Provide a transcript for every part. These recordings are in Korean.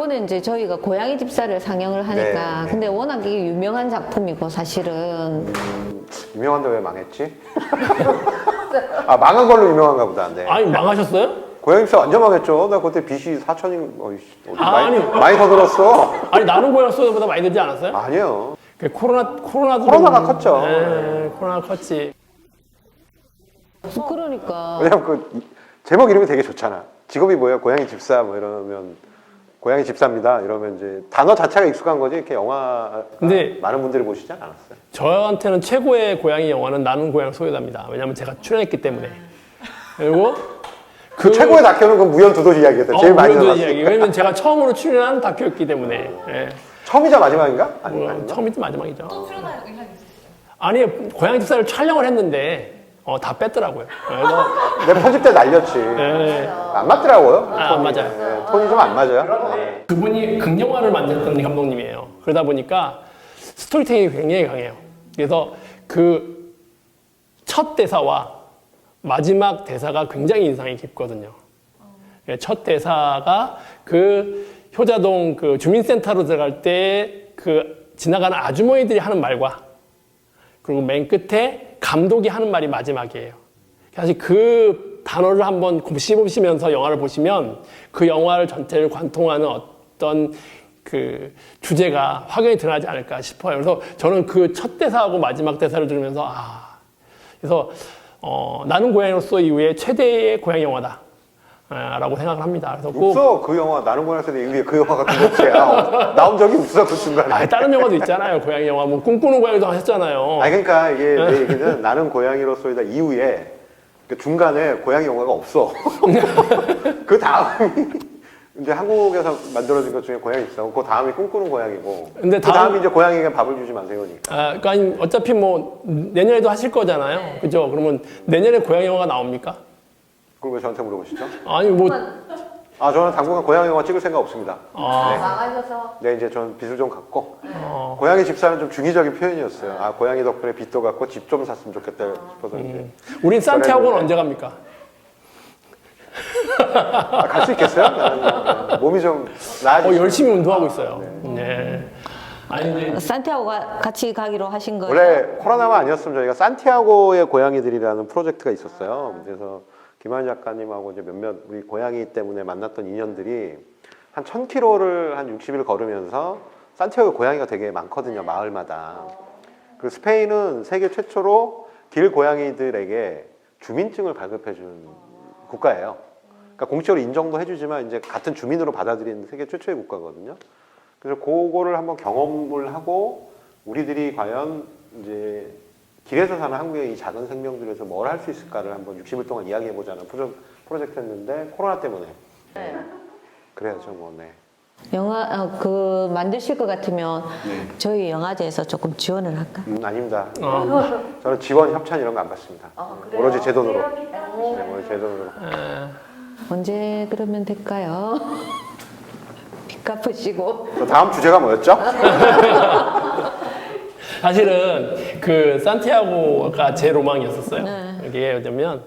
요거는 이제 저희가 고양이 집사를 상영을 하니까 네, 네. 근데 워낙 이게 유명한 작품이고 사실은 유명한데 왜 망했지? 아, 망한 걸로 유명한가 보다. 네. 아니 망하셨어요? 고양이 집사 완전 망했죠. 나 그때 빚이 4천인, 아니. 많이 더 들었어. 아니 나는 고양 소보다 많이 들지 않았어요? 아니요. 그 코로나도 코로나가 컸죠. 네, 코로나가 컸지. 그러니까 왜냐면 그 제목 이름이 되게 좋잖아. 직업이 뭐예요? 고양이 집사 뭐 이러면 고양이 집사입니다. 이러면 이제 단어 자체가 익숙한 거지. 이렇게 영화 근데 많은 분들이 보시지 않았어요. 저한테는 최고의 고양이 영화는 나는 고양 소유다입니다. 왜냐면 제가 출연했기 때문에. 그리고 그 최고의 다큐는 그 무연두도 이야기였다. 제일 많이 물론 나왔어요. 이야기. 왜냐면 제가 처음으로 출연한 다큐였기 때문에. 예. 처음이자 마지막인가? 아닌가? 처음이자 마지막이죠. 또 출연할 의향이 있으세요? 아니 고양이 집사를 촬영을 했는데 다 뺐더라고요. 그래서 내 편집 때 날렸지. 예. 안 맞더라고요. 아, 안 톤이. 맞아요. 네, 톤이 좀 안 맞아요. 네. 그분이 극영화를 만들었던 감독님이에요. 그러다 보니까 스토리텔링이 굉장히 강해요. 그래서 그 첫 대사와 마지막 대사가 굉장히 인상이 깊거든요. 첫 대사가 그 효자동 그 주민센터로 들어갈 때 그 지나가는 아주머니들이 하는 말과 그리고 맨 끝에 감독이 하는 말이 마지막이에요. 사실 그 단어를 한번 곱씹으시면서 영화를 보시면 그 영화를 전체를 관통하는 어떤 그 주제가 확연히 드러나지 않을까 싶어요. 그래서 저는 그 첫 대사하고 마지막 대사를 들으면서 그래서 나는 고양이로서 이후에 최대의 고양이 영화다. 라고 생각을 합니다. 그래서 꼭 없어. 그 영화 나는 고양이 세대 이후에 그 영화 같은 거야. 나온 적이 없어. 그 순간에. 다른 영화도 있잖아요. 고양이 영화 뭐 꿈꾸는 고양이도 하셨잖아요. 아니 그러니까 이게 내 얘기는 나는 고양이로서이다 이후에 그 중간에 고양이 영화가 없어. 그 다음이 이제 한국에서 만들어진 것 중에 고양이 있어. 그 다음이 꿈꾸는 고양이고. 근데 그 다음이 이제 고양이가 밥을 주지 마세요니까. 그러니까 어차피 뭐 내년에도 하실 거잖아요. 그죠? 그러면 내년에 고양이 영화가 나옵니까? 그걸 왜 저한테 물어보시죠? 아니 뭐 저는 당분간 고양이 영화 찍을 생각 없습니다. 나가셔서 네, 이제 저는 빚을 좀 갚고 고양이 집사는 좀 중의적인 표현이었어요. 고양이 덕분에 빚도 갚고 집 좀 샀으면 좋겠다 싶어서 이제 우린 산티아고는 언제 갑니까? 갈 수 있겠어요? 나는 몸이 좀 나아지죠. 열심히 운동하고 있어요. 네. 아니 이제 산티아고가 같이 가기로 하신 거예요? 원래 코로나만 아니었으면 저희가 산티아고의 고양이들이라는 프로젝트가 있었어요. 그래서 김한 작가님하고 이제 몇몇 우리 고양이 때문에 만났던 인연들이 한 1000km를 한 60일 걸으면서 산티아고 고양이가 되게 많거든요. 마을마다. 그 스페인은 세계 최초로 길 고양이들에게 주민증을 발급해 준 국가예요. 그러니까 공식적으로 인정도 해주지만 이제 같은 주민으로 받아들이는 세계 최초의 국가거든요. 그래서 그거를 한번 경험을 하고 우리들이 과연 이제 길에서 사는 한국의 이 작은 생명들에서 뭘 할 수 있을까를 한번 60일 동안 이야기해보자는 프로젝트였는데 코로나 때문에 그래야죠 뭐. 네. 영화 그 만드실 것 같으면 저희 영화제에서 조금 지원을 할까? 아닙니다. 저는 지원 협찬 이런 거 안 받습니다. 오로지 제 돈으로. 네, 오로지 제 돈으로. 언제 그러면 될까요? 빚 갚으시고 저 다음 주제가 뭐였죠? 사실은 그 산티아고가 제 로망이었었어요. 이게 뭐냐면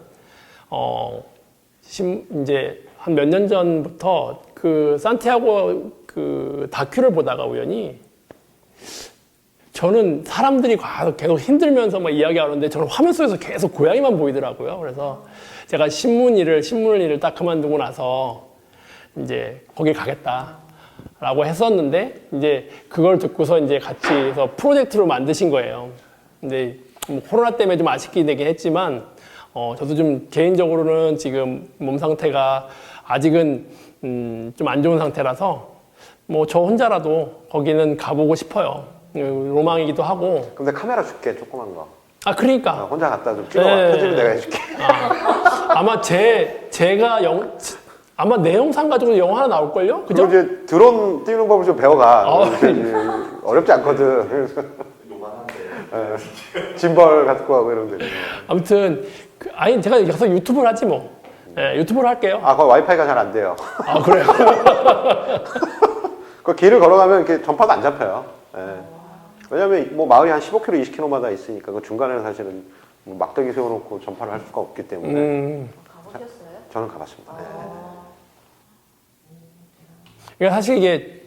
이제 한 몇 년 전부터 그 산티아고 그 다큐를 보다가 우연히 저는 사람들이 계속 힘들면서 막 이야기하는데 저는 화면 속에서 계속 고양이만 보이더라고요. 그래서 제가 신문 일을 딱 그만두고 나서 이제 거기 가겠다라고 했었는데 이제 그걸 듣고서 이제 같이 해서 프로젝트로 만드신 거예요. 근데 뭐 코로나 때문에 좀 아쉽게 되긴 했지만 저도 좀 개인적으로는 지금 몸 상태가 아직은 좀 안 좋은 상태라서 뭐 저 혼자라도 거기는 가보고 싶어요. 로망이기도 하고. 근데 카메라 줄게 조그만 거. 그러니까. 혼자 갖다 좀 찍어봐. 네. 편집은 내가 해줄게. 아마 제가 아마 내 영상 가지고 영화 하나 나올걸요? 그죠? 그리고 이제 드론 띄우는 법을 좀 배워가. 어렵지 않거든. 그래서 짐벌 갖고 가고 이러면 되죠. 아무튼 아니 제가 여기서 유튜브를 하지 뭐. 유튜브를 할게요. 거기 와이파이가 잘 안 돼요. 그래요? 그 길을 걸어가면 이렇게 전파도 안 잡혀요. 왜냐면 뭐 마을이 한 15km, 20km마다 있으니까 그 중간에는 사실은 뭐 막대기 세워놓고 전파를 할 수가 없기 때문에. 가보셨어요? 저는 가봤습니다. 그러니까 사실 이게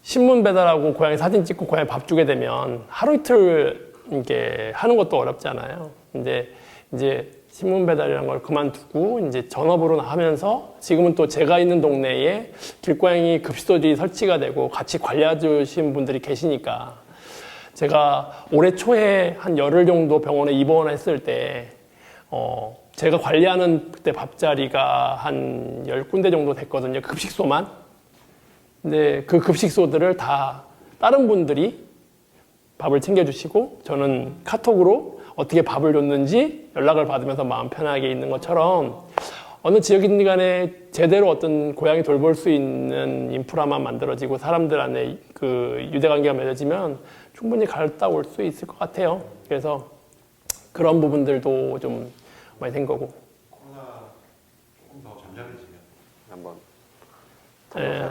신문 배달하고 고양이 사진 찍고 고양이 밥 주게 되면 하루 이틀 이렇게 하는 것도 어렵잖아요. 근데 이제 신문 배달이라는 걸 그만두고 이제 전업으로 하면서 지금은 또 제가 있는 동네에 길고양이 급식소들이 설치가 되고 같이 관리해 주신 분들이 계시니까 제가 올해 초에 한 열흘 정도 병원에 입원했을 때 제가 관리하는 그때 밥자리가 한 10군데 정도 됐거든요. 급식소만. 근데 그 급식소들을 다 다른 분들이 밥을 챙겨주시고 저는 카톡으로 어떻게 밥을 줬는지 연락을 받으면서 마음 편하게 있는 것처럼 어느 지역이든 간에 제대로 어떤 고양이 돌볼 수 있는 인프라만 만들어지고 사람들 안에 그 유대관계가 맺어지면 충분히 갔다 올 수 있을 것 같아요. 그래서 그런 부분들도 좀 많이 된 거고. 코로나 조금 더 잠잠해지면 한번. 예.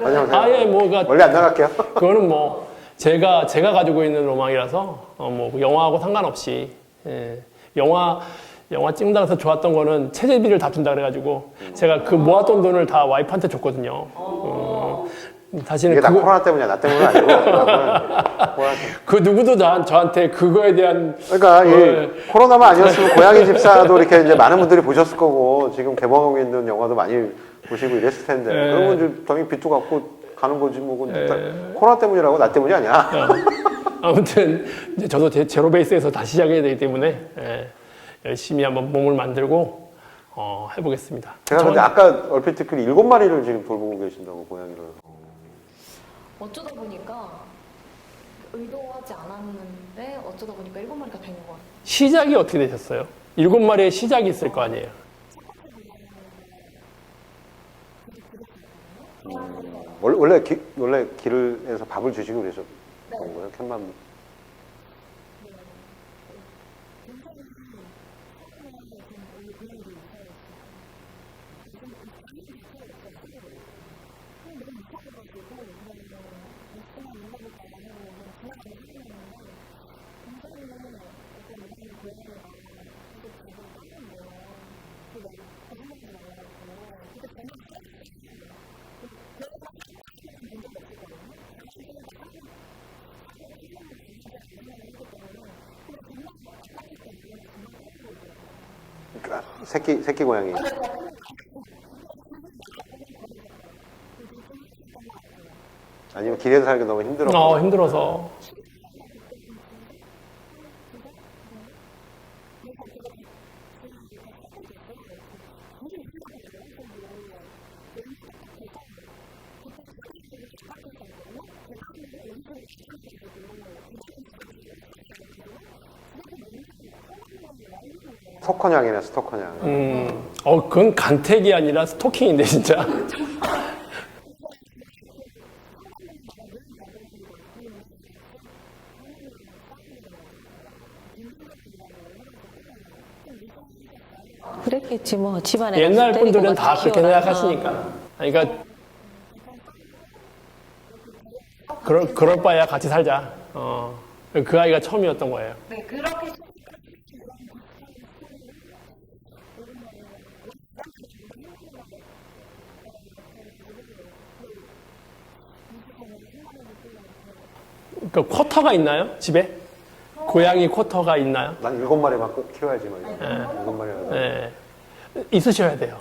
안녕하세요. 아예 뭐가 원래 안 나갈게요. 그거는 뭐 제가 가지고 있는 로망이라서 뭐 영화하고 상관없이 영화 찍는다고 해서 좋았던 거는 체재비를 다 준다 그래가지고 제가 그 모았던 돈을 다 와이프한테 줬거든요. 사실은 이게 다 코로나 때문이야. 나 때문은 아니고. 그 누구도 저한테 그거에 대한 그러니까 이 코로나만 아니었으면 고양이 집사도 이렇게 이제 많은 분들이 보셨을 거고 지금 개봉하고 있는 영화도 많이 보시고 이랬을 텐데 그러면 이제 당연히 빚도 갚고 가는 거지 뭐. 코로나 때문이라고 나 때문이 아니야. 아무튼 이제 저도 제로 베이스에서 다시 시작해야 되기 때문에 열심히 한번 몸을 만들고 해보겠습니다. 제가 근데 아까 얼핏 듣기로 7마리를 지금 돌보고 계신다고 고양이를. 어쩌다 보니까 의도하지 않았는데 어쩌다 보니까 7마리가 된 것 같아요. 시작이 어떻게 되셨어요? 7마리의 시작이 있을 거 아니에요? 원래 길에서 밥을 주시고 그러셨던 거예요? 캣맘. 새끼 고양이. 아니면 길에서 살기 너무 힘들어. 힘들어서. 스토커냥이네, 스토커냥. 그건 간택이 아니라 스토킹인데 진짜. 그랬겠지 뭐 집안에 옛날 가서 분들은 데리고 다 가서 그렇게 키워라. 생각하시니까. 그러니까 그럴 바에야 같이 살자. 그 아이가 처음이었던 거예요. 네, 그렇게 그 쿼터가 있나요? 집에? 고양이 쿼터가 있나요? 난 7마리만 꼭 키워야지 뭐. 7마리라도. 네. 있으셔야 돼요.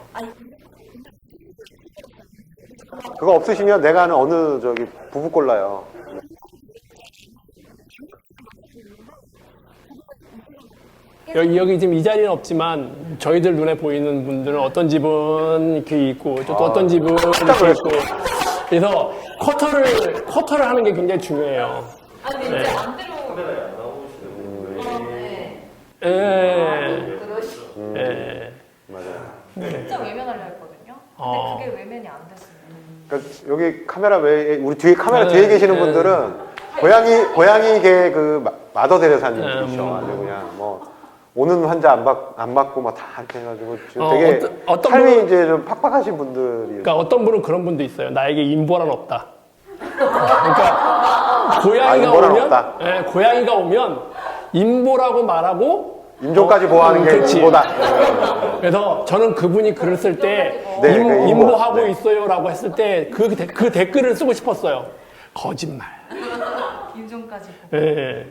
그거 없으시면 내가 아는 어느 부부 꼴라요. 여기 지금 이 자리는 없지만 저희들 눈에 보이는 분들은 어떤 집은 이렇게 있고 또 어떤 집은 이렇게 있고 그래서 쿼터를 하는 게 굉장히 중요해요. 아니 이제 안대로 맞아요. 진짜 외면하려 했거든요. 근데 그게 외면이 안 됐어요. 그러니까 여기 카메라 외에 우리 뒤에 카메라 네, 뒤에 계시는 네. 분들은 고양이계 그 마더 데레사님들이셔. 아주 그냥 뭐 오는 환자 안 받고 막 다 이렇게 해가지고 지금 되게 어떤 삶이 분은- 이제 좀 팍팍하신 분들이. 그러니까 어떤 분은 그런 분도 있어요. 나에게 인보란 없다. 그러니까 고양이가 인보란 오면 없다. 고양이가 오면 인보라고 말하고 인종까지 보호하는 게 그렇지. 보다. 그래서 저는 그분이 글을 쓸 때 네, 그 인보. 인보하고 네. 있어요라고 했을 때 그 댓글을 쓰고 싶었어요. 거짓말. 인종까지 보고. 예,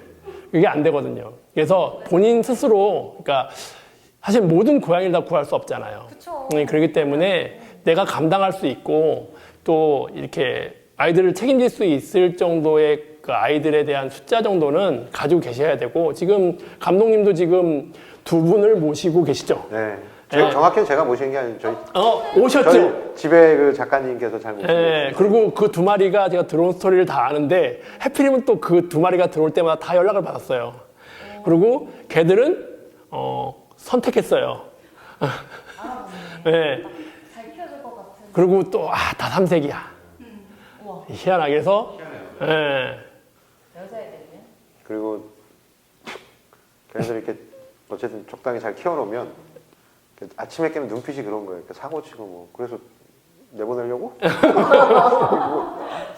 이게 안 되거든요. 그래서 본인 스스로, 그러니까 사실 모든 고양이를 다 구할 수 없잖아요. 그쵸. 그렇기 때문에 내가 감당할 수 있고 또 이렇게 아이들을 책임질 수 있을 정도의 그 아이들에 대한 숫자 정도는 가지고 계셔야 되고, 지금 감독님도 지금 두 분을 모시고 계시죠? 네. 네. 정확히는 제가 모시는 게 아니고 오셨죠? 저희 집에 그 작가님께서 잘 모시고 예, 그리고 그 두 마리가 제가 들어온 스토리를 다 아는데 하필이면 또 그 두 마리가 들어올 때마다 다 연락을 받았어요. 그리고 걔들은 선택했어요. 예. 잘 키워줄 것 같은. 그리고 또 다 삼색이야. 우와. 희한하게 해서 예. 여자애들이요? 그리고 걔네들 이렇게 어쨌든 적당히 잘 키워놓으면 아침에 깨면 눈빛이 그런 거예요. 이렇게 사고 치고 뭐 그래서 내보내려고?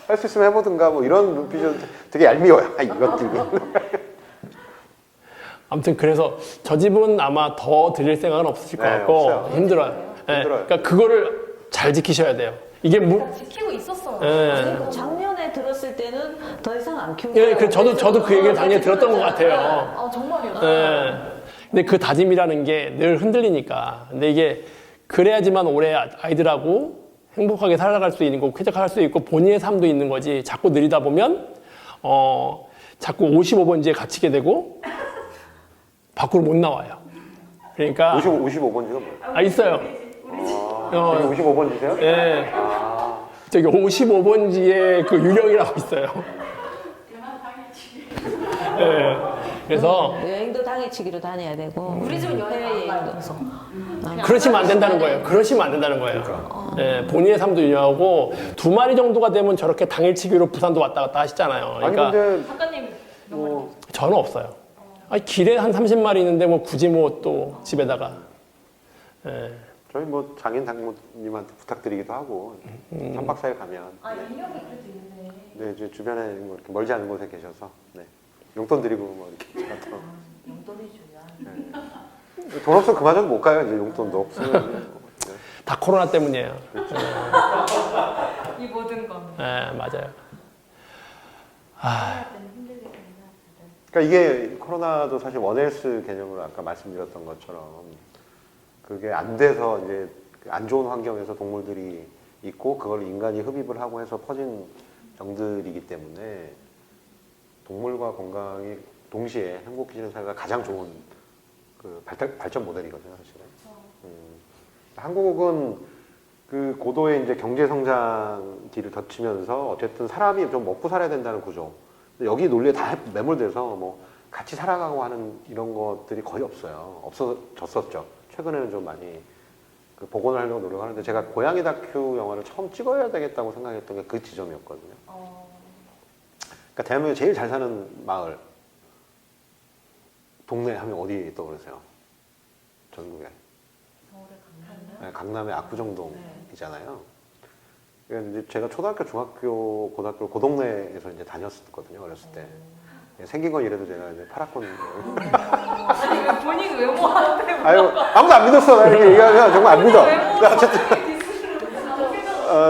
할 수 있으면 해보든가 뭐 이런 눈빛이 되게 얄미워요. 이것들이. 아무튼 그래서 저 집은 아마 더 드릴 생각은 없으실 것 네, 같고 없어요. 힘들어요. 예, 힘들어요. 그러니까 그거를 잘 지키셔야 돼요. 이게 지키고 있었어요. 예. 작년에 들었을 때는 더 이상 안 키우고. 예, 저도 그 얘기를 작년에 들었던 것 같아요. 아 정말요? 예. 근데 그 다짐이라는 게 늘 흔들리니까. 근데 이게 그래야지만 올해 아이들하고 행복하게 살아갈 수 있는 거고 쾌적할 수 있고 본인의 삶도 있는 거지. 자꾸 느리다 보면 자꾸 55번지에 갇히게 되고 밖으로 못 나와요. 그러니까 55번지가 뭐예요? 있어요. 저기 55번지세요? 예. 저기 55번지에 그 유령이라고 있어요. 예. 그래서 여행도 당일치기로 다녀야 되고. 우리 집은 여행 안 가요. 여행도. 그러시면 안 된다는 거예요. 그러시면 안 된다는 거예요. 예, 본인의 삶도 유명하고 두 마리 정도가 되면 저렇게 당일치기로 부산도 왔다 갔다 하시잖아요. 아니 그러니까 근데 작가님 몇 마리? 저는 없어요. 아니, 길에 한 30마리 있는데 뭐 굳이 뭐 또 집에다가. 예. 저희 뭐 장인 장모님한테 부탁드리기도 하고 3박 4일 가면 아 인형이 그래도 있네. 네, 이제 주변에 뭐 이렇게 멀지 않은 곳에 계셔서 네. 용돈 드리고 뭐 이렇게 제가 또 용돈이 중요한. 돈 없으면 그마저도 못 가요. 이제 용돈도 없으면 네. 다 코로나 때문이에요. 이 모든 건. 예, 맞아요. 그러니까 이게 코로나도 사실 원헬스 개념으로 아까 말씀드렸던 것처럼 그게 안 돼서 이제 안 좋은 환경에서 동물들이 있고 그걸 인간이 흡입을 하고 해서 퍼진 병들이기 때문에 동물과 건강이 동시에 행복해지는 사회가 가장 좋은 그 발전 모델이거든요, 사실은. 한국은 그 고도의 이제 경제 성장기를 거치면서 어쨌든 사람이 좀 먹고 살아야 된다는 구조. 근데 여기 논리에 다 매몰돼서 뭐 같이 살아가고 하는 이런 것들이 거의 없어요. 없어졌었죠. 최근에는 좀 많이 그 복원을 하려고 노력하는데 제가 고양이 다큐 영화를 처음 찍어야 되겠다고 생각했던 게 그 지점이었거든요. 그러니까 대한민국에 제일 잘 사는 마을, 동네 하면 어디 떠오르세요? 전국에. 서울의 강남. 네, 강남의 압구정동이잖아요. 그러니까 이제 제가 초등학교, 중학교, 고등학교 그 동네에서 이제 다녔었거든요. 어렸을 때. 생긴 건 이래도 제가 이제 파라콘. 아니 왜 본인 외모한테 아유, 아무도 안 믿었어. 나 이렇게 얘기하면 정말 안 믿어. 나 어쨌든.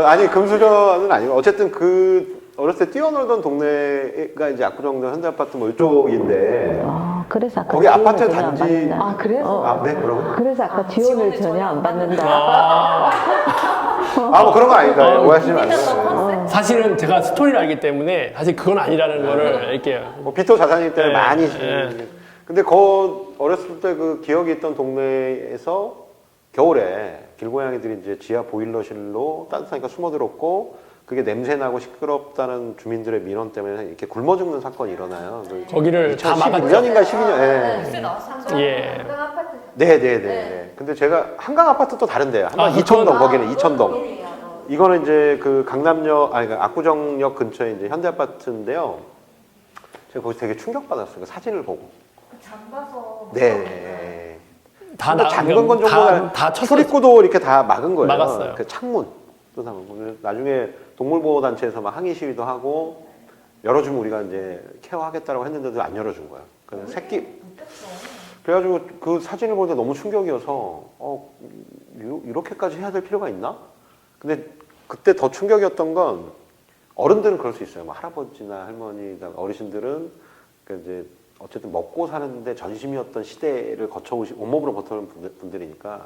아니, 금수저는 아니고. 어쨌든 그, 어렸을 때 뛰어놀던 동네가 이제 압구정동 현대아파트 뭐 이쪽인데. 그래서 아까 거기 지원을 아파트 전혀 안 단지- 받는다. 아, 그래서? 아, 네, 그러고. 그래서 아까 지원을 전혀 안 받는다. 아, 뭐 그런 건 아니다. 오해하시지 마세요. 사실은 제가 스토리를 알기 때문에 사실 그건 아니라는 거를 이렇게. 뭐 비토 자산이기 때문에 네, 많이. 네. 근데 어렸을 때 그 기억이 있던 동네에서 겨울에 길고양이들이 이제 지하 보일러실로 따뜻하니까 숨어들었고 그게 냄새나고 시끄럽다는 주민들의 민원 때문에 이렇게 굶어 죽는 사건이 일어나요. 거기를 다 막았죠. 2012년인가 12년. 뉴스에 나왔었죠. 예. 한강 아파트. 네네네. 근데 제가 한강 아파트 또 다른데요. 한강 아, 이천동 그건- 거기는 이천동. 이거는 이제 그 강남역 아니 그 압구정역 근처에 이제 현대 아파트인데요. 제가 거기서 되게 충격받았어요. 그 사진을 보고. 잠가서. 네. 다 근데 잠근 건 정도가 다 쳤어요. 출입구도 이렇게 다 막은 거예요. 막았어요. 그 창문도 다 막고. 나중에 동물보호단체에서 막 항의 시위도 하고 열어주면 우리가 이제 케어하겠다고 했는데도 안 열어준 거예요. 그래서 새끼 그래가지고 그 사진을 보는데 너무 충격이어서 이렇게까지 해야 될 필요가 있나? 근데 그때 더 충격이었던 건 어른들은 그럴 수 있어요. 뭐 할아버지나 할머니, 어르신들은 그 이제 어쨌든 먹고 사는데 전심이었던 시대를 거쳐오시 온몸으로 버텨온 분들이니까.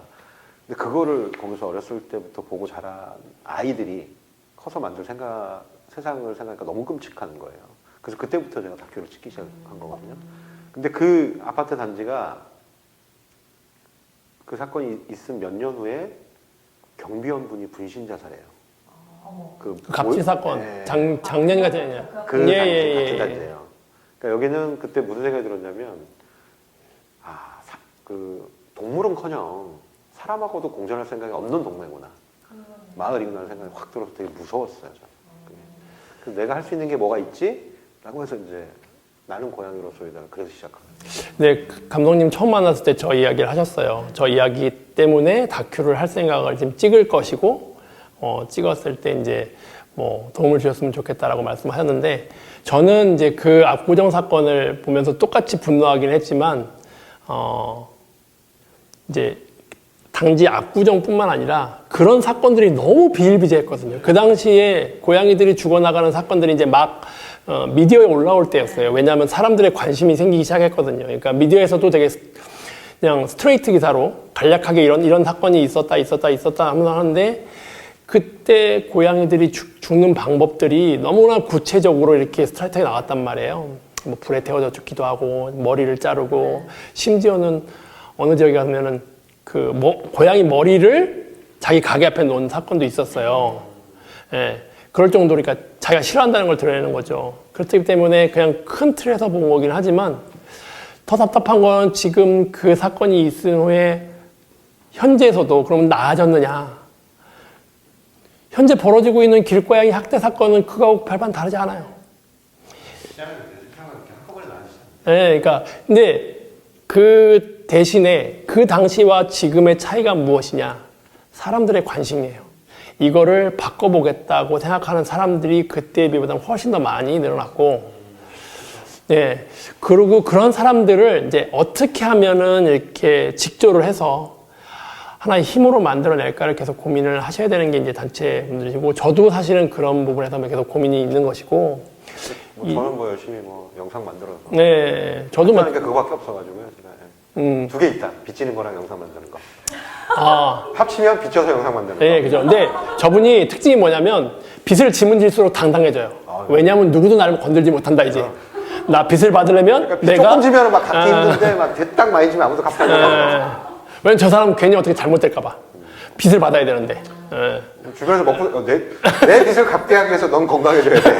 근데 그거를 거기서 어렸을 때부터 보고 자란 아이들이 커서 만들 세상을 생각하니까 너무 끔찍한 거예요. 그래서 그때부터 제가 다큐를 찍기 시작한 거거든요. 근데 그 아파트 단지가 그 사건이 있은 몇 년 후에 경비원분이 분신 자살해요. 그 갑질 사건 네. 작년 같지 않냐? 그 단지 같은 단지예요. 그러니까 여기는 그때 무슨 생각이 들었냐면 그 동물은커녕 사람하고도 공존할 생각이 없는 동네구나. 마을이구나 생각이 확 들어서 되게 무서웠어요. 저는. 그래서 내가 할 수 있는 게 뭐가 있지? 라고 해서 이제 나는 고양이로서이다. 그래서 시작한 거예요. 네, 감독님 처음 만났을 때 저 이야기를 하셨어요. 저 이야기 때문에 다큐를 할 생각을 지금 찍을 것이고, 찍었을 때 이제 뭐 도움을 주셨으면 좋겠다라고 말씀하셨는데, 저는 이제 그 압구정 사건을 보면서 똑같이 분노하긴 했지만, 이제 당시 압구정뿐만 아니라 그런 사건들이 너무 비일비재했거든요. 그 당시에 고양이들이 죽어나가는 사건들이 이제 막 미디어에 올라올 때였어요. 왜냐하면 사람들의 관심이 생기기 시작했거든요. 그러니까 미디어에서도 되게 그냥 스트레이트 기사로 간략하게 이런 사건이 있었다 하면서 하는데, 그때 고양이들이 죽는 방법들이 너무나 구체적으로 이렇게 스트레이트하게 나왔단 말이에요. 뭐 불에 태워져 죽기도 하고, 머리를 자르고, 심지어는 어느 지역에 가면은 고양이 머리를 자기 가게 앞에 놓은 사건도 있었어요. 예. 그럴 정도로 그러니까 자기가 싫어한다는 걸 드러내는 거죠. 그렇기 때문에 그냥 큰 틀에서 본 거긴 하지만, 더 답답한 건 지금 그 사건이 있은 후에 현재에서도 그러면 나아졌느냐. 현재 벌어지고 있는 길고양이 학대 사건은 그거하고 별반 다르지 않아요. 네, 그러니까 근데 그 대신에 그 당시와 지금의 차이가 무엇이냐? 사람들의 관심이에요. 이거를 바꿔보겠다고 생각하는 사람들이 그때에 비보다 훨씬 더 많이 늘어났고, 네. 그리고 그런 사람들을 이제 어떻게 하면은 이렇게 직조를 해서 하나의 힘으로 만들어낼까를 계속 고민을 하셔야 되는 게 이제 단체 분들이시고, 저도 사실은 그런 부분에서 계속 고민이 있는 것이고. 저는 뭐 열심히 영상 만들어서. 네. 저도 그러니까 그거밖에 없어가지고요. 제가. 두 개 있다. 빚지는 거랑 영상 만드는 거. 합치면 빚져서 영상 만드는 거. 네, 그죠. 근데 저분이 특징이 뭐냐면 빚을 지면 질수록 당당해져요. 왜냐하면 누구도 나를 건들지 못한다, 이제. 나 빚을 받으려면 그러니까 내가. 조금 지면 막 갚기 힘든데 막 대딱 많이 지면 아무도 갚지 않는 왜냐면 저 사람은 괜히 어떻게 잘못될까봐. 빚을 받아야 되는데. 주변에서 먹고 내 빚을 갚게 하기 위해서 넌 건강해져야 돼.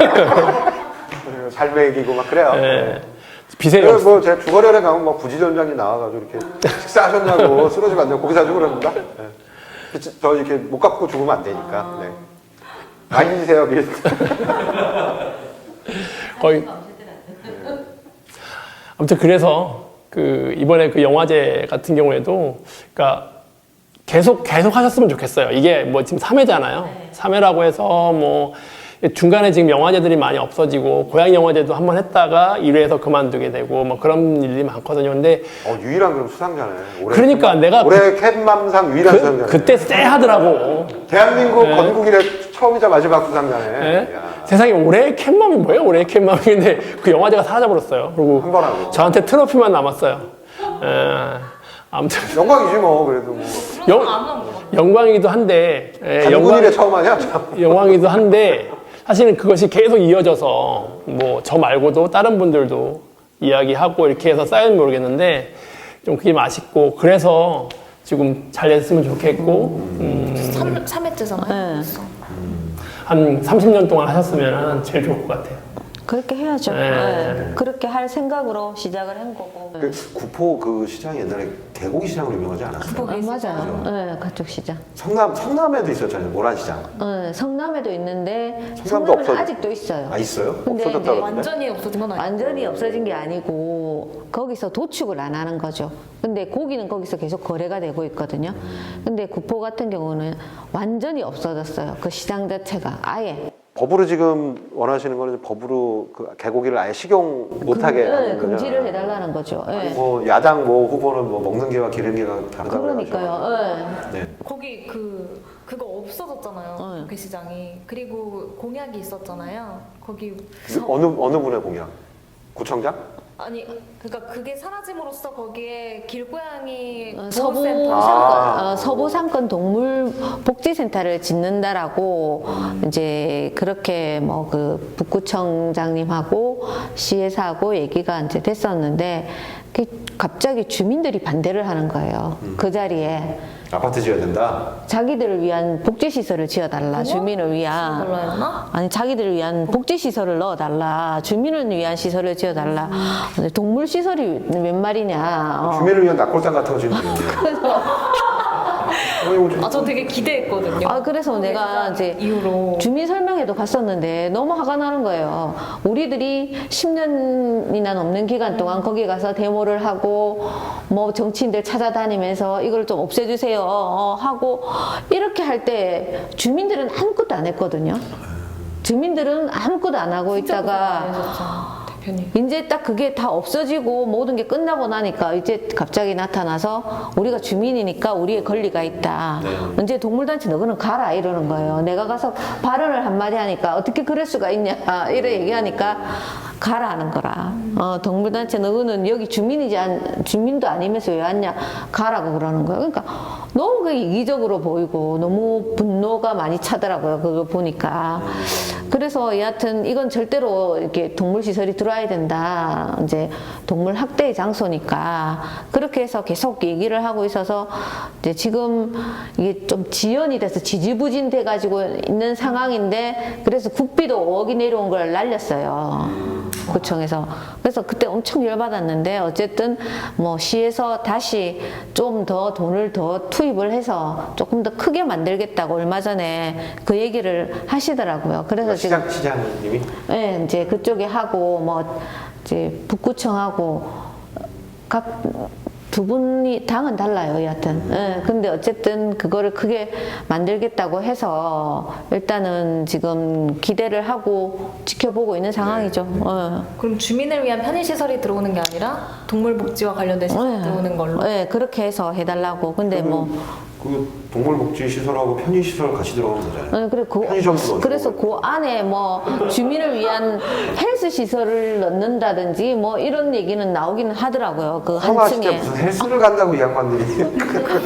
잘 먹이고 막 그래요. 네. 빚에 그래서 뭐 제가 주거래에 가면 막 부지전장이 나와가지고 이렇게 식사하셨냐고 쓰러지면 안 되고 고기 사주고 그럽니다. 네. 저 이렇게 못 갚고 죽으면 안 되니까. 네. 많이 드세요, 빚. 거의. 아무튼 그래서 이번에 그 영화제 같은 경우에도 그러니까 계속 하셨으면 좋겠어요. 이게 뭐 지금 3회잖아요. 3회라고 해서 뭐 중간에 지금 영화제들이 많이 없어지고, 고양이 영화제도 한번 했다가 1회에서 그만두게 되고 뭐 그런 일이 많거든요. 근데 유일한 그럼 수상자네. 그러니까 내가 올해 캣맘상 유일한 수상자네. 그때 쎄하더라고. 대한민국 건국 이래 처음이자 마지막 수상자네. 네? 세상에 올해의 캣맘이 뭐예요? 올해의 캣맘이. 근데 그 영화제가 사라져버렸어요. 그리고 한 번 하고. 저한테 트로피만 남았어요. 아무튼 영광이지 뭐. 그래도 뭐. 영광이기도 한데, 건국 이래 처음 하냐? 영광이기도 한데, 사실은 그것이 계속 이어져서 뭐 저 말고도 다른 분들도 이야기하고 이렇게 해서 쌓이면 모르겠는데, 좀 그게 아쉽고, 그래서 지금 잘 됐으면 좋겠고. 3회째잖아요. 한 30년 동안 하셨으면 제일 좋을 것 같아요. 그렇게 해야죠. 네. 네. 그렇게 할 생각으로 시작을 한 거고. 구포 그 시장이 옛날에 개고기 시장으로 유명하지 않았어요? 맞아요. 네, 가축 시장. 성남에도 있었잖아요. 모란시장. 네, 성남에도 있는데 성남도 성남에는 없어졌- 아직도 있어요. 있어요? 근데 없어졌다 이제 그러는데? 완전히 없어진 건 아니고. 완전히 없어진 게 아니고 거기서 도축을 안 하는 거죠. 근데 고기는 거기서 계속 거래가 되고 있거든요. 근데 구포 같은 경우는 완전히 없어졌어요. 그 시장 자체가 아예. 법으로 지금 원하시는 거는 법으로 그 개고기를 아예 식용 못하게 하는 거죠? 금지를 해달라는 거죠. 예. 뭐 야당 뭐 후보는 뭐 먹는 게와 기른 게가 다르다고 그러니까요. 예. 네. 거기 그거 없어졌잖아요. 게시장이. 그리고 공약이 있었잖아요. 거기 어느 분의 공약? 구청장? 아니 그러니까 그게 사라짐으로써 거기에 길고양이 서부 보호센터 상권, 서부 상권 동물 복지센터를 짓는다라고 이제 그렇게 뭐 그 북구청장님하고 시에서하고 얘기가 이제 됐었는데 갑자기 주민들이 반대를 하는 거예요. 그 자리에 아파트 지어야 된다? 자기들을 위한 복지시설을 지어달라. 주민을 위한. 걸로 했나? 아니 자기들을 위한 복지시설을 넣어달라. 주민을 위한 시설을 지어달라. 근데 동물시설이 웬 말이냐. 주민을 위한 낙골당 같은 거 지금 있네요. 저 되게 기대했거든요. 그래서 내가 이제 이후로 주민 설명회도 갔었는데 너무 화가 나는 거예요. 우리들이 10년이나 넘는 기간 동안 거기 가서 데모를 하고 뭐 정치인들 찾아다니면서 이걸 좀 없애주세요 하고 이렇게 할 때 주민들은 아무것도 안 했거든요. 주민들은 아무것도 안 하고 있다가 대표님. 이제 딱 그게 다 없어지고 모든 게 끝나고 나니까 이제 갑자기 나타나서 우리가 주민이니까 우리의 권리가 있다. 네. 이제 동물단체 너희는 가라 이러는 거예요. 내가 가서 발언을 한마디 하니까 어떻게 그럴 수가 있냐 이래 얘기하니까 가라 하는 거라. 동물단체 너희는 여기 주민도 아니면서 왜 왔냐 가라고 그러는 거예요. 그러니까 너무 그 이기적으로 보이고 너무 분노가 많이 차더라고요. 그거 보니까. 그래서 여하튼 이건 절대로 이렇게 동물시설이 들어와야 된다. 이제 동물 학대의 장소니까 그렇게 해서 계속 얘기를 하고 있어서 이제 지금 이게 좀 지연이 돼서 지지부진 돼가지고 있는 상황인데 그래서 국비도 5억이 내려온 걸 날렸어요. 구청에서. 그래서 그때 엄청 열받았는데 어쨌든 뭐 시에서 다시 좀 더 돈을 더 투입을 해서 조금 더 크게 만들겠다고 얼마 전에 그 얘기를 하시더라고요. 그래서 지금 시장님이? 네, 이제 그쪽에 하고 뭐 이제 북구청하고 각 두 분이 당은 달라요, 여하튼. 예, 근데 어쨌든 그거를 크게 만들겠다고 해서 일단은 지금 기대를 하고 지켜보고 있는 상황이죠. 그럼 주민을 위한 편의시설이 들어오는 게 아니라 동물복지와 관련된 시설이 들어오는 걸로? 네, 그렇게 해서 해달라고. 근데 뭐. 그 동물복지시설하고 편의시설 같이 들어가면 되잖아요. 그래서 그 안에 뭐 주민을 위한 헬스 시설을 넣는다든지 뭐 이런 얘기는 나오기는 하더라고요. 그 한층에. 무슨 헬스를 간다고 이 양반들이.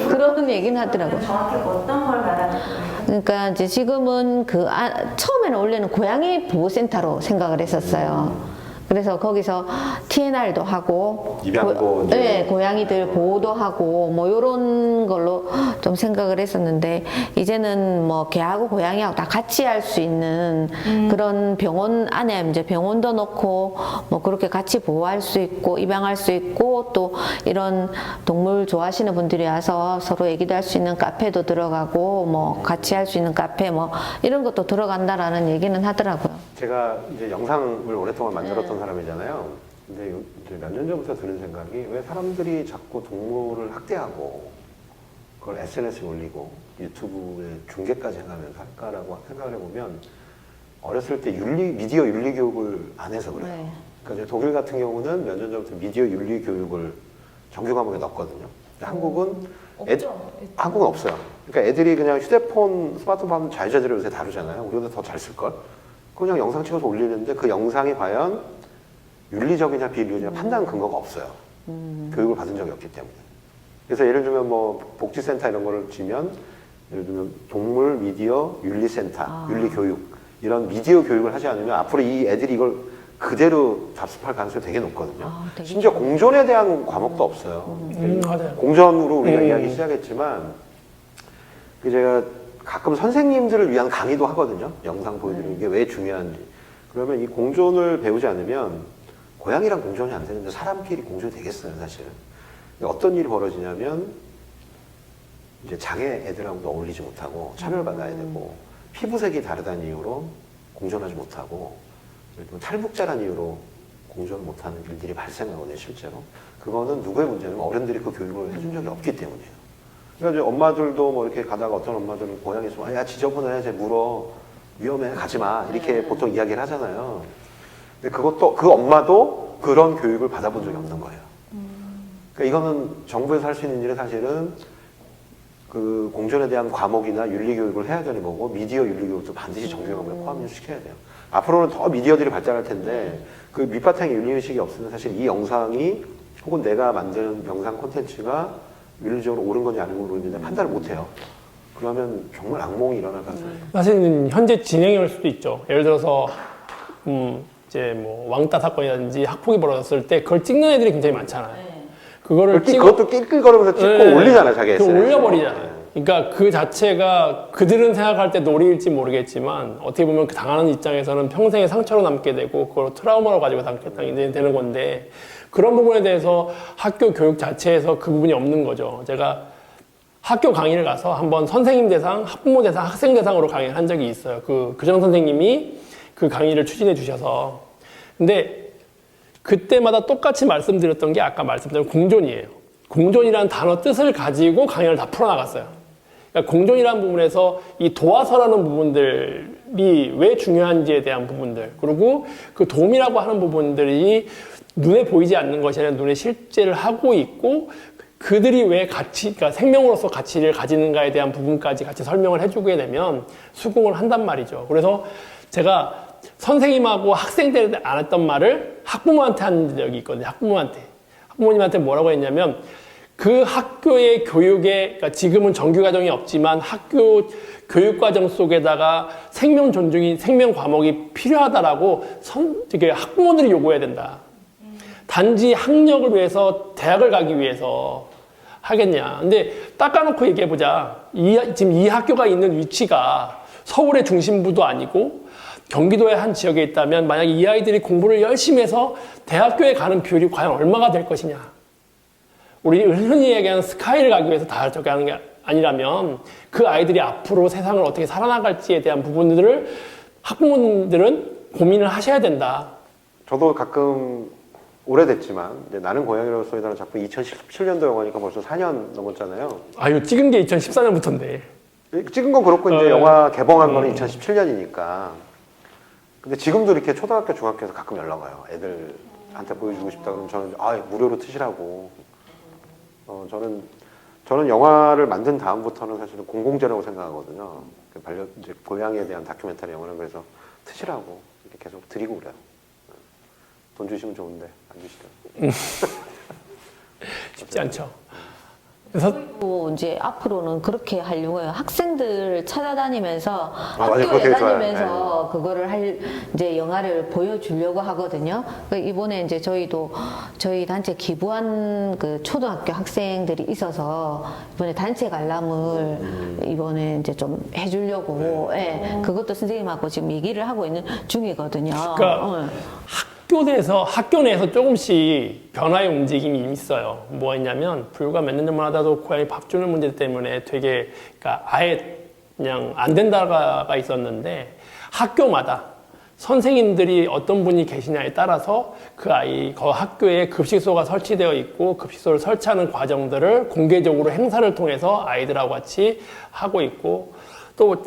그런 얘기는 하더라고요. 정확히 어떤 걸 말하는 거예요? 그러니까 이제 지금은 처음에는 원래는 고양이 보호센터로 생각을 했었어요. 그래서 거기서 TNR도 하고, 입양도 네, 고양이들 보호도 하고, 뭐 요런 걸로 좀 생각을 했었는데, 이제는 뭐 개하고 고양이하고 다 같이 할 수 있는 그런 병원 안에 이제 병원도 넣고, 뭐 그렇게 같이 보호할 수 있고, 입양할 수 있고, 또 이런 동물 좋아하시는 분들이 와서 서로 얘기도 할 수 있는 카페도 들어가고, 뭐 같이 할 수 있는 카페 뭐 이런 것도 들어간다라는 얘기는 하더라고요. 제가 이제 영상을 오랫동안 만들었던 사람이잖아요. 근데 이제 몇 년 전부터 드는 생각이 왜 사람들이 자꾸 동물을 학대하고 그걸 SNS에 올리고 유튜브에 중계까지 해가면서 할까라고 생각을 해보면 어렸을 때 미디어 윤리 교육을 안 해서 그래요. 네. 그러니까 이제 독일 같은 경우는 몇 년 전부터 미디어 윤리 교육을 정규 과목에 넣었거든요. 근데 한국은 없어요. 그러니까 애들이 그냥 휴대폰, 스마트폰 자유자재로 요새 다루잖아요. 우리보다 더 잘 쓸걸? 그냥 영상 찍어서 올리는데 그 영상이 과연 윤리적이냐 비윤리적이냐 판단 근거가 없어요. 교육을 받은 적이 없기 때문에. 그래서 예를 들면 뭐 복지센터 이런 거를 지면 예를 들면 동물 미디어 윤리센터, 윤리교육 이런 미디어 교육을 하지 않으면 앞으로 이 애들이 이걸 그대로 답습할 가능성이 되게 높거든요. 심지어 공존에 대한 과목도 없어요. 맞아요. 공존으로 우리가 이야기 시작했지만 그 제가 가끔 선생님들을 위한 강의도 하거든요. 영상 보여드리는 게 왜 중요한지. 그러면 이 공존을 배우지 않으면 고양이랑 공존이 안 되는데 사람끼리 공존이 되겠어요, 사실. 어떤 일이 벌어지냐면 이제 장애 애들하고도 어울리지 못하고 차별받아야 되고 피부색이 다르다는 이유로 공존하지 못하고 탈북자라는 이유로 공존을 못하는 일들이 발생하거든요, 실제로. 그거는 누구의 문제냐면 어른들이 그 교육을 해준 적이 없기 때문이에요. 그러니까 이제 엄마들도 뭐 이렇게 가다가 어떤 엄마들은 고양이 있으면 야 지저분해 쟤 물어 위험해, 가지 마. 이렇게 보통 이야기를 하잖아요. 근데 그것도, 그 엄마도 그런 교육을 받아본 적이 없는 거예요. 그러니까 이거는 정부에서 할 수 있는 일은 사실은 그 공존에 대한 과목이나 윤리 교육을 해야 되는 거고, 미디어 윤리 교육도 반드시 정규 과목에 포함시켜야 돼요. 앞으로는 더 미디어들이 발전할 텐데, 그 밑바탕에 윤리 의식이 없으면 사실 이 영상이 혹은 내가 만든 영상 콘텐츠가 윤리적으로 옳은 건지 아닌 건지 모르는데 판단을 못 해요. 그러면 정말 악몽이 일어날 가능성이 있어요. 사실은 현재 진행일 수도 있죠. 예를 들어서 이제 뭐 왕따 사건이라든지 학폭이 벌어졌을 때 그걸 찍는 애들이 굉장히 많잖아요. 그거를 그것도 낄낄거리면서 찍고 네. 올리잖아, 자기 그 SNS에. 올려버리잖아요. 그러니까 그 자체가 그들은 생각할 때 놀이일지 모르겠지만 어떻게 보면 그 당하는 입장에서는 평생의 상처로 남게 되고 그걸 트라우마로 가지고 남게 되는 건데, 그런 부분에 대해서 학교 교육 자체에서 그 부분이 없는 거죠. 제가 학교 강의를 가서 한번 선생님 대상, 학부모 대상, 학생 대상으로 강의를 한 적이 있어요. 그 교장 선생님이 그 강의를 추진해 주셔서. 근데 그때마다 똑같이 말씀드렸던 게 아까 말씀드린 공존이에요. 공존이라는 단어 뜻을 가지고 강의를 다 풀어나갔어요. 그러니까 공존이라는 부분에서 이 도와서라는 부분들이 왜 중요한지에 대한 부분들, 그리고 그 도움이라고 하는 부분들이 눈에 보이지 않는 것이 아니라 눈에 실제를 하고 있고, 그들이 왜 가치, 그러니까 생명으로서 가치를 가지는가에 대한 부분까지 같이 설명을 해주게 되면 수긍을 한단 말이죠. 그래서 제가 선생님하고 학생 때 안 했던 말을 학부모한테 한 적이 있거든요. 학부모님한테 뭐라고 했냐면, 그 학교의 교육에, 그러니까 지금은 정규과정이 없지만 학교 교육과정 속에다가 생명 존중이, 생명 과목이 필요하다라고 되게 학부모들이 요구해야 된다. 단지 학력을 위해서, 대학을 가기 위해서 하겠냐. 근데 닦아놓고 얘기해보자. 지금 이 학교가 있는 위치가 서울의 중심부도 아니고 경기도의 한 지역에 있다면, 만약에 이 아이들이 공부를 열심히 해서 대학교에 가는 비율이 과연 얼마가 될 것이냐. 우리 흔히 얘기하는 스카이를 가기 위해서 다 저기 하는 게 아니라면, 그 아이들이 앞으로 세상을 어떻게 살아나갈지에 대한 부분들을 학부모들은 고민을 하셔야 된다. 저도 가끔 오래됐지만 이제 나는 고양이로서이라는 작품 2017년도 영화니까 벌써 4년 넘었잖아요. 아유, 찍은 게 2014년부터인데. 찍은 건 그렇고 이제 영화 개봉한 거는 2017년이니까. 근데 지금도 이렇게 초등학교, 중학교에서 가끔 연락 와요. 애들한테 보여주고 싶다 그러면 저는 무료로 트시라고. 저는 영화를 만든 다음부터는 사실은 공공재라고 생각하거든요. 이제 고양이에 대한 다큐멘터리 영화는 그래서 트시라고 이렇게 계속 드리고 그래요. 돈 주시면 좋은데 안 주시더라고요. 쉽지 않죠. 그래서 또 이제 앞으로는 그렇게 하려고 해요. 학생들 찾아다니면서 맞아요. 그거 학교에 되게 좋아요. 다니면서 그거를 이제 영화를 보여주려고 하거든요. 이번에 이제 저희 단체 기부한 그 초등학교 학생들이 있어서 이번에 단체 관람을 이번에 이제 좀 해주려고, 예, 그것도 선생님하고 지금 얘기를 하고 있는 중이거든요. 그러니까 학교 내에서 조금씩 변화의 움직임이 있어요. 뭐 했냐면, 불과 몇 년 전만 하다도 고양이 밥 주는 문제 때문에 되게, 그러니까 아예 그냥 안 된다가 있었는데, 학교마다 선생님들이 어떤 분이 계시냐에 따라서 그 학교에 급식소가 설치되어 있고, 급식소를 설치하는 과정들을 공개적으로 행사를 통해서 아이들하고 같이 하고 있고, 또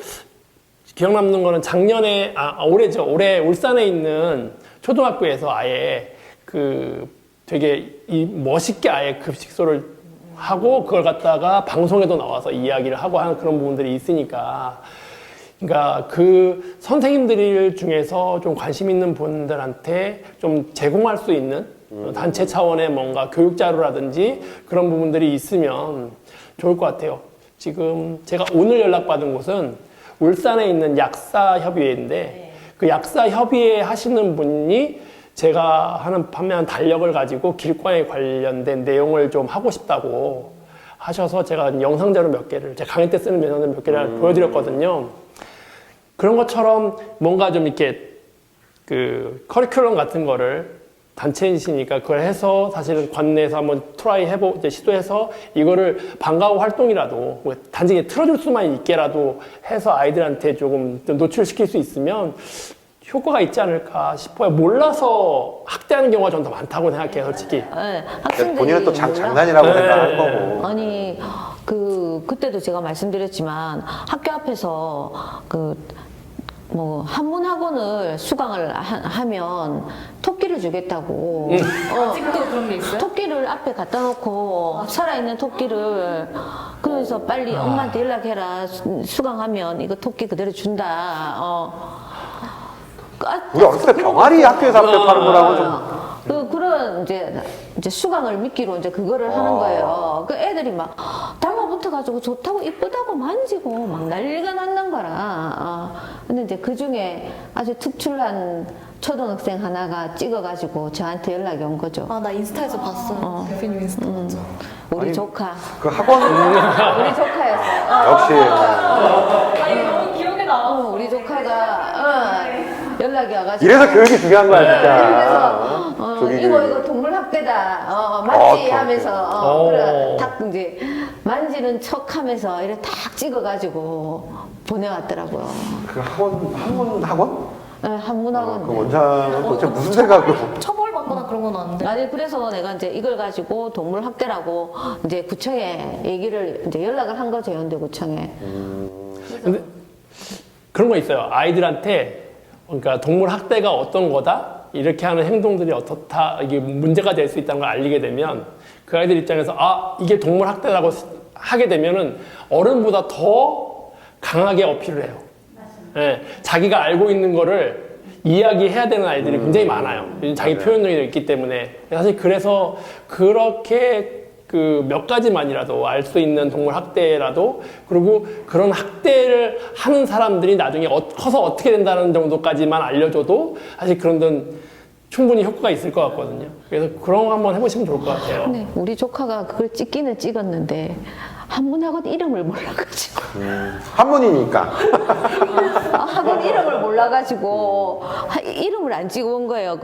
기억 남는 거는 작년에, 올해죠. 올해 울산에 있는 초등학교에서 아예 되게 멋있게 아예 급식소를 하고, 그걸 갖다가 방송에도 나와서 이야기를 하고 하는 그런 부분들이 있으니까, 그러니까 그 선생님들 중에서 좀 관심 있는 분들한테 좀 제공할 수 있는 단체 차원의 뭔가 교육 자료라든지 그런 부분들이 있으면 좋을 것 같아요. 지금 제가 오늘 연락받은 곳은 울산에 있는 약사협의회인데, 그 약사협의회 하시는 분이 제가 판매한 달력을 가지고 길고양이 관련된 내용을 좀 하고 싶다고 하셔서 제가 영상자료 몇 개를, 제가 강의 때 쓰는 영상자료 몇 개를 보여드렸거든요. 그런 것처럼 뭔가 좀 이렇게 그 커리큘럼 같은 거를 단체이시니까 그걸 해서 사실은 관내에서 한번 이제 시도해서 이거를 방과 후 활동이라도 단지 틀어줄 수만 있게라도 해서 아이들한테 조금 노출시킬 수 있으면 효과가 있지 않을까 싶어요. 몰라서 학대하는 경우가 전 더 많다고 생각해요, 솔직히. 네, 학생들이 본인은 또 장난이라고 생각하는 거고. 뭐 한문학원을 수강을 하면 토끼를 주겠다고. 아직도 그런 게 있어요? 토끼를 앞에 갖다 놓고 살아있는 토끼를 그래서 빨리 엄마한테 연락해라. 수강하면 이거 토끼 그대로 준다. 우리 어렸을 때 병아리 학교에서 앞에 파는 거랑은 좀 그런 이제 수강을 미끼로 이제 그거를 하는 거예요. 그 애들이 막 달라붙어가지고 좋다고 이쁘다고 만지고 막 난리가 났는 거라. 근데 이제 그 중에 아주 특출난 초등학생 하나가 찍어가지고 저한테 연락이 온 거죠. 아, 나 인스타에서 봤어. 대표님 인스타 맞죠? 우리 아니, 조카. 그 학원 우리 조카였어요. 역시 아니, 너무 기억에 나. 우리 조카가 연락이 와가지고. 이래서 교육이 중요한 거야 진짜. 그래서 조기 이거 교육이. 동물학대다 맞지 오케이. 하면서 그래 딱 이제 만지는 척하면서 이렇게 탁 찍어가지고 보내왔더라고요. 그 학원? 한문학원. 그 원장은 도대체 무슨 생각으로? 처벌받거나 그런 건 안 돼. 아니 그래서 내가 이제 이걸 가지고 동물학대라고 이제 구청에 얘기를 이제 연락을 한 거죠, 연대구청에. 근데 그런 거 있어요. 아이들한테 그러니까 동물 학대가 어떤 거다 이렇게 하는 행동들이 어떻다 이게 문제가 될 수 있다는 걸 알리게 되면 그 아이들 입장에서 아 이게 동물 학대라고 하게 되면은 어른보다 더 강하게 어필을 해요. 예, 자기가 알고 있는 거를 이야기해야 되는 아이들이 굉장히 많아요. 자기 표현력이 있기 때문에 사실 그래서 그렇게 그 몇 가지만이라도 알 수 있는 동물 학대라도 그리고 그런 학대를 하는 사람들이 나중에 커서 어떻게 된다는 정도까지만 알려줘도 사실 그런 데는 충분히 효과가 있을 것 같거든요. 그래서 그런 거 한번 해보시면 좋을 것 같아요. 근데 우리 조카가 그걸 찍기는 찍었는데 한문학원 이름을 몰라가지고 한문이니까. 학원 이름을 몰라가지고 이름을 안 찍어온 거예요.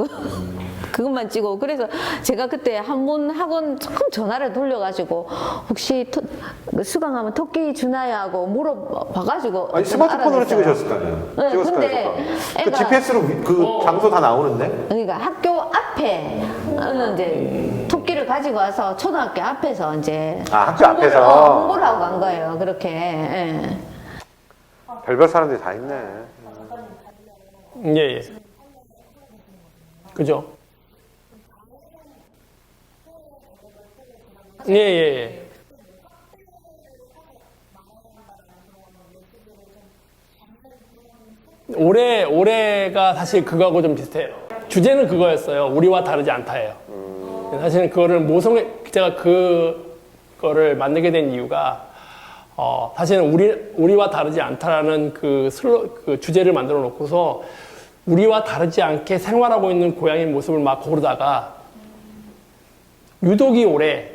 그것만 찍어. 그래서 제가 그때 한문학원 조금 전화를 돌려가지고 혹시 수강하면 토끼 주나요 하고 물어봐가지고 아니 스마트폰으로 찍으셨을 거 아니에요? 네, 찍었을 거 근데 아니에요? 그 애가 GPS로 그 장소 다 나오는데? 그러니까 학교 앞에 이제 토끼를 가지고 와서 초등학교 앞에서 이제 학교 앞에서 홍보를 하고 간 거예요. 그렇게. 예. 별별 사람들이 다 있네. 예, 예. 그죠? 예, 예, 예. 올해가 사실 그거하고 좀 비슷해요. 주제는 그거였어요. 우리와 다르지 않다예요. 사실은 그거를 제가 그거를 만들게 된 이유가, 사실은 우리와 다르지 않다라는 그 주제를 만들어 놓고서 우리와 다르지 않게 생활하고 있는 고양이 모습을 막 고르다가 유독이 올해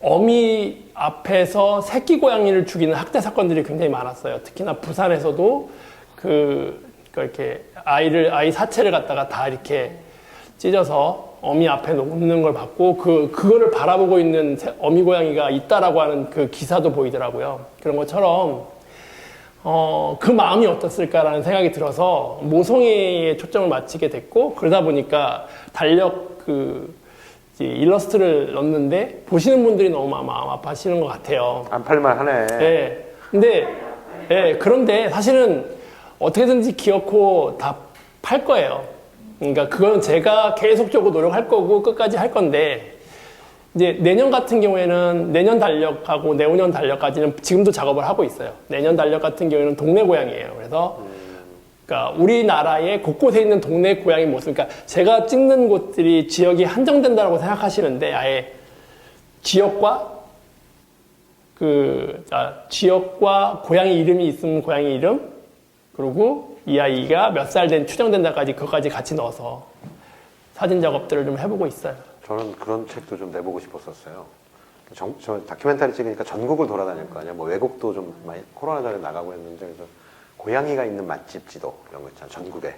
어미 앞에서 새끼 고양이를 죽이는 학대 사건들이 굉장히 많았어요. 특히나 부산에서도 이렇게 아이 사체를 갖다가 다 이렇게 찢어서 어미 앞에 놓는 걸 봤고 그거를 바라보고 있는 어미 고양이가 있다라고 하는 그 기사도 보이더라고요. 그런 것처럼 그 마음이 어떻을까라는 생각이 들어서 모성애에 초점을 맞추게 됐고 그러다 보니까 달력 일러스트를 넣는데 보시는 분들이 너무 마음 아파하시는 것 같아요. 안 팔만 하네. 네. 그런데 사실은 어떻게든지 기어코 다 팔 거예요. 그러니까 그건 제가 계속적으로 노력할 거고 끝까지 할 건데 이제 내년 같은 경우에는 내년 달력하고 내후년 달력까지는 지금도 작업을 하고 있어요. 내년 달력 같은 경우에는 동네 고양이에요. 그래서 그러니까 우리나라의 곳곳에 있는 동네 고양이 모습, 그러니까 제가 찍는 곳들이 지역이 한정된다고 생각하시는데 아예 지역과 고양이 이름이 있으면 고양이 이름, 그리고 이 아이가 몇 살 된 추정된다까지 그것까지 같이 넣어서 사진 작업들을 좀 해보고 있어요. 저는 그런 책도 좀 내보고 싶었었어요. 저 다큐멘터리 찍으니까 전국을 돌아다닐 거 아니야. 뭐 외국도 좀 많이 코로나 전에 나가고 했는데 그래서 고양이가 있는 맛집 지도 이런 거 있잖아요. 전국에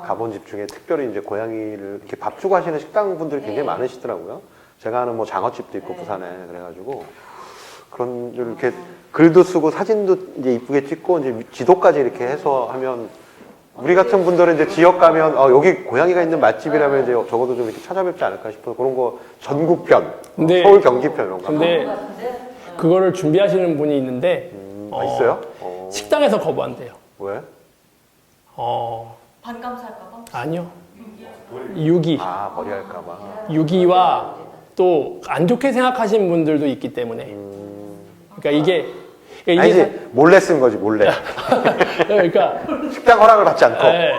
가본 집 중에 특별히 이제 고양이를 이렇게 밥 주고 하시는 식당 분들이 굉장히 많으시더라고요. 제가 아는 뭐 장어집도 있고 부산에 그래가지고 그런 이렇게 글도 쓰고 사진도 이제 이쁘게 찍고 이제 지도까지 이렇게 해서 하면 우리 같은 분들은 이제 지역 가면 여기 고양이가 있는 맛집이라면 이제 적어도 좀 이렇게 찾아뵙지 않을까 싶어서 그런 거 전국편, 근데- 서울 경기편 이런 거. 근데 그거를 준비하시는 분이 있는데 있어요? 식당에서 거부한대요. 왜? 반감살까봐? 아니요. 유기. 아, 머리 할까봐. 유기와 또 안 좋게 생각하시는 분들도 있기 때문에. 그러니까 이게 아니지, 몰래 쓴 거지, 몰래. 그러니까 식당 허락을 받지 않고. 예.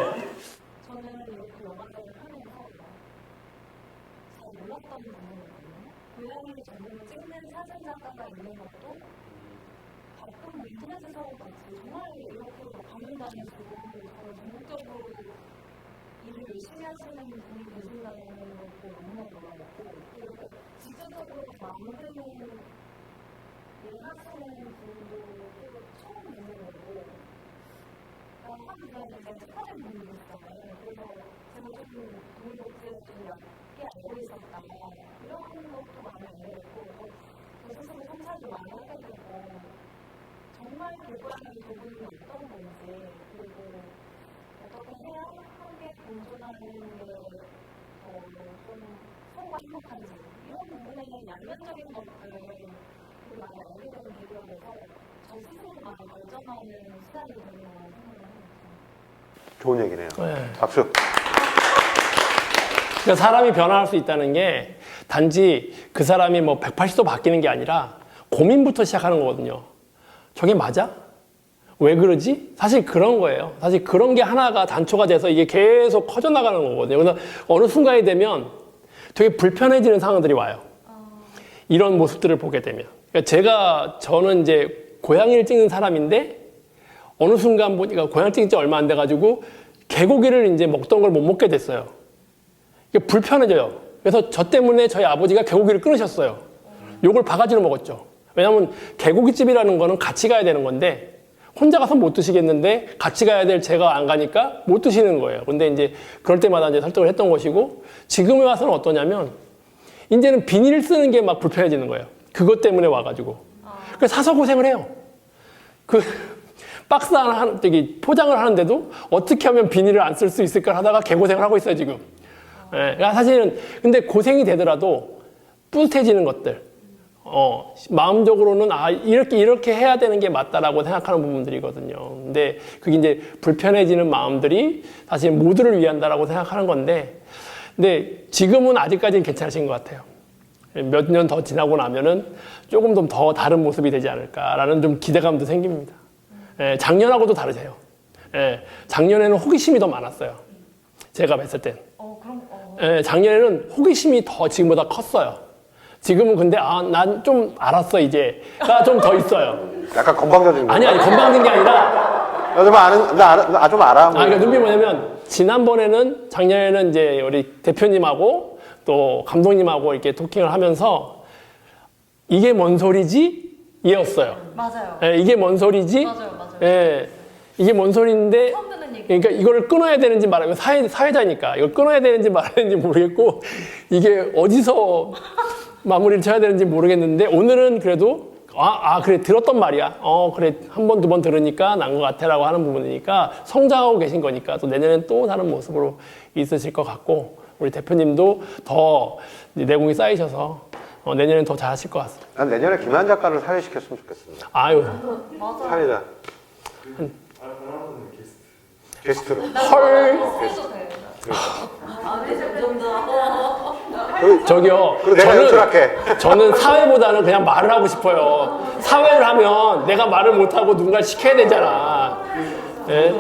저는 이렇게 영화를 하면서 잘 몰랐던 부분이거든요. 고양이를 전문으로 찍는 사진 작가가 있는 것도 가끔 인터넷에서 봤지. 정말 이렇게 방문단에서 저는 전국적으로 일을 열심히 하시는 분이 계신다는 것도 너무나 놀라웠고, 그리고 직접적으로 만드는 일을 하시는 분도 처음 뵙는 거고, 한국에서 이제 특화된 분들이 있었잖아요. 그래서 제가 좀 동물복지에 좀 얕게 알고 있었다. 이런 것도 많이 알고 있고, 저 스스로 성찰도 많이 하게 되고, 정말 불고양이 부분이 어떤 건지, 그리고 어떻게 해야 함께 공존하는 게 좀 서로가 행복한지, 이런 부분에 양면적인 것들을 많이 알게 되는 계기가 돼서 저 스스로 많이 발전하는 시간이 되는 거라고 생각을 합니다. 좋은 얘기네요. 네. 박수. 그러니까 사람이 변화할 수 있다는 게 단지 그 사람이 뭐 180도 바뀌는 게 아니라 고민부터 시작하는 거거든요. 저게 맞아? 왜 그러지? 사실 그런 거예요. 사실 그런 게 하나가 단초가 돼서 이게 계속 커져나가는 거거든요. 그래서 어느 순간이 되면 되게 불편해지는 상황들이 와요. 이런 모습들을 보게 되면. 그러니까 저는 이제 고양이를 찍는 사람인데 어느 순간 보니까 고양이 찍은 지 얼마 안 돼가지고 개고기를 이제 먹던 걸 못 먹게 됐어요. 이게 불편해져요. 그래서 저 때문에 저희 아버지가 개고기를 끊으셨어요. 욕을 바가지로 먹었죠. 왜냐하면 개고기집이라는 거는 같이 가야 되는 건데 혼자 가서 못 드시겠는데 같이 가야 될 제가 안 가니까 못 드시는 거예요. 근데 이제 그럴 때마다 이제 설득을 했던 것이고 지금에 와서는 어떠냐면 이제는 비닐을 쓰는 게 막 불편해지는 거예요. 그것 때문에 와가지고. 그래서 사서 고생을 해요. 그 박스 하나 저기 포장을 하는데도 어떻게 하면 비닐을 안 쓸 수 있을까 하다가 개고생을 하고 있어요 지금. 예, 그러니까 사실은 근데 고생이 되더라도 뿌듯해지는 것들. 마음적으로는 이렇게 해야 되는 게 맞다라고 생각하는 부분들이거든요. 근데 그게 이제 불편해지는 마음들이 사실 모두를 위한다라고 생각하는 건데, 근데 지금은 아직까지는 괜찮으신 것 같아요. 몇 년 더 지나고 나면은 조금 더 다른 모습이 되지 않을까라는 좀 기대감도 생깁니다. 예, 작년하고도 다르세요. 예, 작년에는 호기심이 더 많았어요. 제가 뵀을 땐. 예, 작년에는 호기심이 더 지금보다 컸어요. 지금은 근데 난 좀 알았어 이제가 좀 더 있어요. 약간 건방져진 거. 아니 건방진 게 아니라 나 좀 알아. 그러니까 눈빛이 뭐냐면 지난번에는 작년에는 이제 우리 대표님하고 또 감독님하고 이렇게 토킹을 하면서 이게 뭔 소리지? 이었어요. 맞아요. 예, 이게 뭔 소리지? 맞아요. 예, 이게 뭔 소리인데 처음 듣는 얘기. 그러니까 이거를 끊어야 되는지 말아야 사회자니까 이걸 끊어야 되는지 말아야 되는지 모르겠고 이게 어디서 마무리를 쳐야 되는지 모르겠는데 오늘은 그래도 그래 들었던 말이야. 그래 한 번 두 번 들으니까 난 것 같아라고 하는 부분이니까 성장하고 계신 거니까 또 내년엔 또 다른 모습으로 있으실 것 같고 우리 대표님도 더 내공이 쌓이셔서 내년엔 더 잘하실 것 같습니다. 난 내년에 김한 작가를 사회시켰으면 좋겠습니다. 아유 사회자. 게스트로. 헐 저기요. 그리고 내가 연출할게. 저는 사회보다는 그냥 말을 하고 싶어요. 사회를 하면 내가 말을 못하고 누군가를 시켜야 되잖아. 예?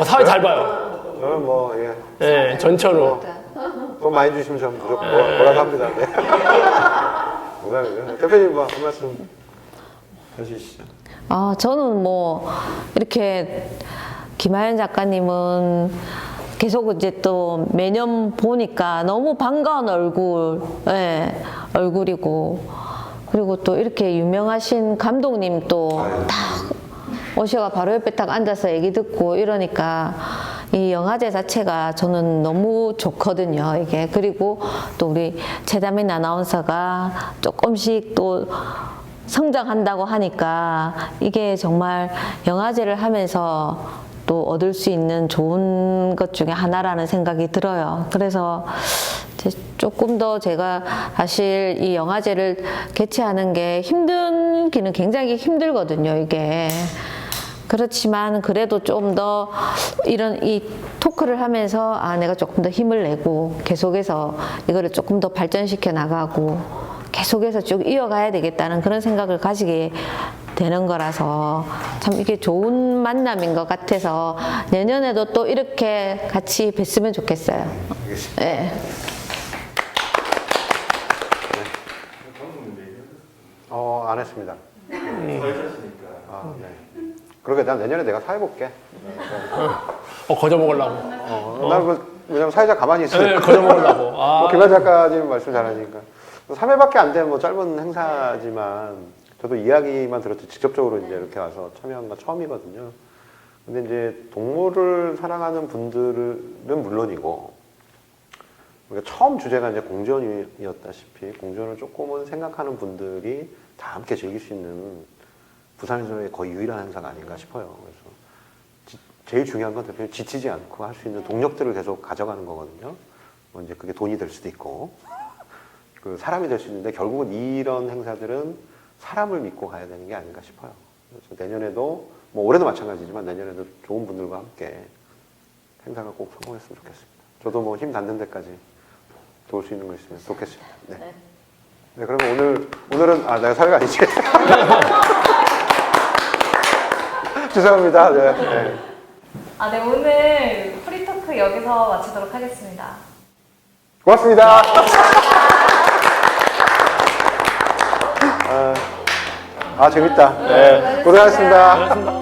사회 잘 봐요. 저는 뭐, 예, 전천후. 돈 많이 주시면 전 무조건 뭐라도 합니다. 네. 농담이죠. 대표님 뭐, 한 말씀 해주시죠. 저는 뭐, 이렇게, 김하연 작가님은 계속 이제 또 매년 보니까 너무 반가운 얼굴이고, 그리고 또 이렇게 유명하신 감독님 또 딱 오셔가 바로 옆에 딱 앉아서 얘기 듣고 이러니까 이 영화제 자체가 저는 너무 좋거든요, 이게. 그리고 또 우리 최다민 아나운서가 조금씩 또 성장한다고 하니까 이게 정말 영화제를 하면서 또 얻을 수 있는 좋은 것 중에 하나라는 생각이 들어요. 그래서 조금 더 제가 사실 이 영화제를 개최하는 게 힘들기는 굉장히 힘들거든요, 이게. 그렇지만 그래도 좀 더 이런 이 토크를 하면서 내가 조금 더 힘을 내고 계속해서 이거를 조금 더 발전시켜 나가고 계속해서 쭉 이어가야 되겠다는 그런 생각을 가지게 되는 거라서 참 이게 좋은 만남인 것 같아서 내년에도 또 이렇게 같이 뵀으면 좋겠어요. 네. 안 했습니다. 그러게 난 내년에 내가 사회볼게. 거저 먹으려고. 난 왜냐면 사회자 가만히 네, 있으니까. 거저 먹으려고. 뭐 김한 작가님 말씀 잘하니까 3회밖에 안 된 뭐 짧은 행사지만 저도 이야기만 들었지 직접적으로 이제 이렇게 와서 참여한 건 처음이거든요. 근데 이제 동물을 사랑하는 분들은 물론이고 우리가 처음 주제가 이제 공존이었다시피 공존을 조금은 생각하는 분들이 다 함께 즐길 수 있는 부산에서의 거의 유일한 행사가 아닌가 싶어요. 그래서 제일 중요한 건 대표님 지치지 않고 할 수 있는 동력들을 계속 가져가는 거거든요. 뭐 이제 그게 돈이 될 수도 있고 그 사람이 될 수 있는데 결국은 이런 행사들은 사람을 믿고 가야 되는 게 아닌가 싶어요. 그래서 내년에도 뭐 올해도 마찬가지지만 내년에도 좋은 분들과 함께 행사가 꼭 성공했으면 좋겠습니다. 저도 뭐 힘 닿는 데까지 도울 수 있는 거 있으면 좋겠습니다. 네. 네, 그러면 오늘은 내가 사회가 아니지. 죄송합니다. 네. 네. 네, 오늘 프리토크 여기서 마치도록 하겠습니다. 고맙습니다. 재밌다. 네, 고생하셨습니다.